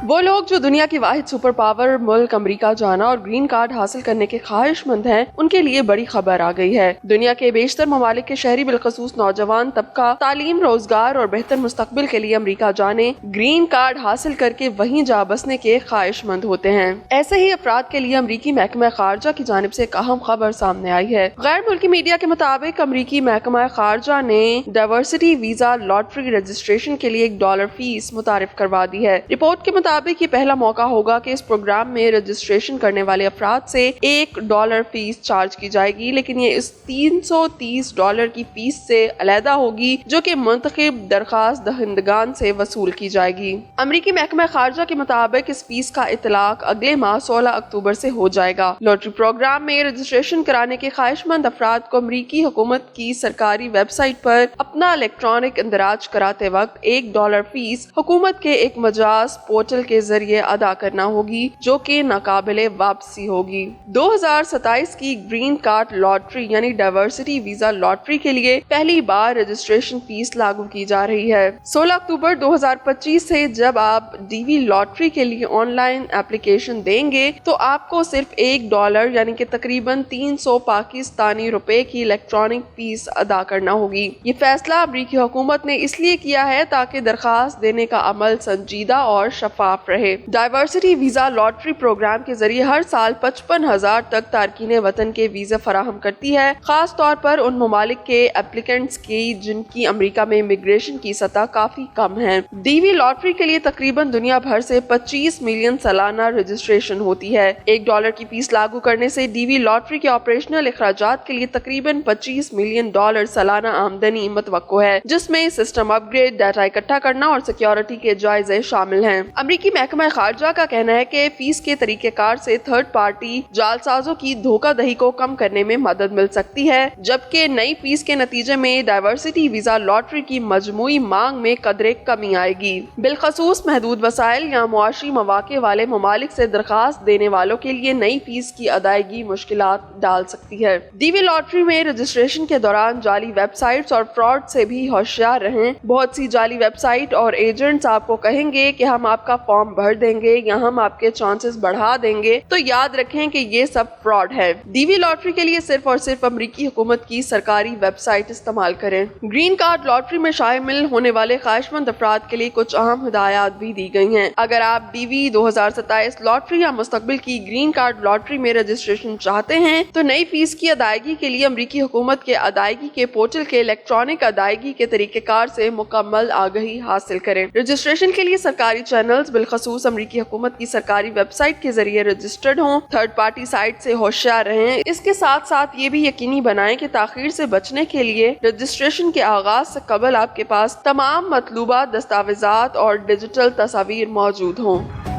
وہ لوگ جو دنیا کی واحد سپر پاور ملک امریکہ جانا اور گرین کارڈ حاصل کرنے کے خواہش مند ہیں، ان کے لیے بڑی خبر آ گئی ہے۔ دنیا کے بیشتر ممالک کے شہری بالخصوص نوجوان طبقہ تعلیم، روزگار اور بہتر مستقبل کے لیے امریکہ جانے، گرین کارڈ حاصل کر کے وہیں جا بسنے کے خواہش مند ہوتے ہیں۔ ایسے ہی افراد کے لیے امریکی محکمہ خارجہ کی جانب سے ایک اہم خبر سامنے آئی ہے۔ غیر ملکی میڈیا کے مطابق امریکی محکمہ خارجہ نے ڈائیورسٹی ویزا لاٹری رجسٹریشن کے لیے $1 فیس متعارف کروا دی ہے۔ رپورٹ کے مطابق یہ پہلا موقع ہوگا کہ اس پروگرام میں رجسٹریشن کرنے والے افراد سے $1 فیس چارج کی جائے گی، لیکن یہ اس $330 کی فیس سے علیحدہ ہوگی جو کہ منتخب درخواست دہندگان سے وصول کی جائے گی۔ امریکی محکمہ خارجہ کے مطابق اس فیس کا اطلاق اگلے ماہ 16 اکتوبر سے ہو جائے گا۔ لاٹری پروگرام میں رجسٹریشن کرانے کے خواہش مند افراد کو امریکی حکومت کی سرکاری ویب سائٹ پر اپنا الیکٹرانک اندراج کراتے وقت $1 فیس حکومت کے ایک مجاز پورٹل کے ذریعے ادا کرنا ہوگی جو کہ ناقابل واپسی ہوگی۔ 2027 کی گرین کارڈ لاٹری یعنی ڈائیورسٹی ویزا لاٹری کے لیے پہلی بار رجسٹریشن فیس لاگو کی جا رہی ہے۔ 16 اکتوبر 2025 سے جب آپ ڈی وی لاٹری کے لیے آن لائن اپلیکیشن دیں گے تو آپ کو صرف $1 یعنی کہ تقریباً 300 پاکستانی روپے کی الیکٹرانک فیس ادا کرنا ہوگی۔ یہ فیصلہ امریکی حکومت نے اس لیے کیا ہے تاکہ درخواست دینے کا عمل سنجیدہ اور شفاف رہے۔ ڈائیورسٹی ویزا لاٹری پروگرام کے ذریعے ہر سال 55,000 تک تارکین وطن کے ویزے فراہم کرتی ہے، خاص طور پر ان ممالک کے ایپلیکنٹس کی جن کی امریکہ میں امیگریشن کی سطح کافی کم ہے۔ ڈی وی لاٹری کے لیے تقریباً دنیا بھر سے 25 ملین سالانہ رجسٹریشن ہوتی ہے۔ $1 کی فیس لاگو کرنے سے ڈی وی لاٹری کے آپریشنل اخراجات کے لیے تقریباً $25 ملین سالانہ آمدنی متوقع ہے، جس میں سسٹم اپ گریڈ، ڈیٹا اکٹھا کرنا اور سیکیورٹی کے جائزے شامل ہیں۔ امریکی محکمہ خارجہ کا کہنا ہے کہ فیس کے طریقہ کار سے تھرڈ پارٹی جعلسازوں کی دھوکہ دہی کو کم کرنے میں مدد مل سکتی ہے، جبکہ نئی فیس کے نتیجے میں ڈائیورسٹی ویزا لاٹری کی مجموعی مانگ میں قدرے کمی آئے گی، بالخصوص محدود وسائل یا معاشی مواقع والے ممالک سے درخواست دینے والوں کے لیے نئی فیس کی ادائیگی مشکلات ڈال سکتی ہے۔ ڈی وی لاٹری میں رجسٹریشن کے دوران جعلی ویب سائٹس اور فراڈ سے بھی ہوشیار رہیں۔ بہت سی جعلی ویب سائٹ اور ایجنٹس آپ کو کہیں گے کہ ہم آپ کا فارم بھر دیں گے یا ہم آپ کے چانسز بڑھا دیں گے، تو یاد رکھیں کہ یہ سب فراڈ ہے۔ ڈی وی لاٹری کے لیے صرف اور صرف امریکی حکومت کی سرکاری ویب سائٹ استعمال کریں۔ گرین کارڈ لاٹری میں شامل ہونے والے خواہش مند افراد کے لیے کچھ اہم ہدایات بھی دی گئی ہیں۔ اگر آپ ڈی وی 2027 لاٹری یا مستقبل کی گرین کارڈ لاٹری میں رجسٹریشن چاہتے ہیں تو نئی فیس کی ادائیگی کے لیے امریکی حکومت کے ادائیگی کے پورٹل کے الیکٹرانک ادائیگی کے طریقہ کار سے مکمل آگہی حاصل کریں۔ رجسٹریشن کے لیے سرکاری چینلز بالخصوص امریکی حکومت کی سرکاری ویب سائٹ کے ذریعے رجسٹرڈ ہوں۔ تھرڈ پارٹی سائٹ سے ہوشیار رہیں۔ اس کے ساتھ ساتھ یہ بھی یقینی بنائیں کہ تاخیر سے بچنے کے لیے رجسٹریشن کے آغاز سے قبل آپ کے پاس تمام مطلوبہ دستاویزات اور ڈیجیٹل تصاویر موجود ہوں۔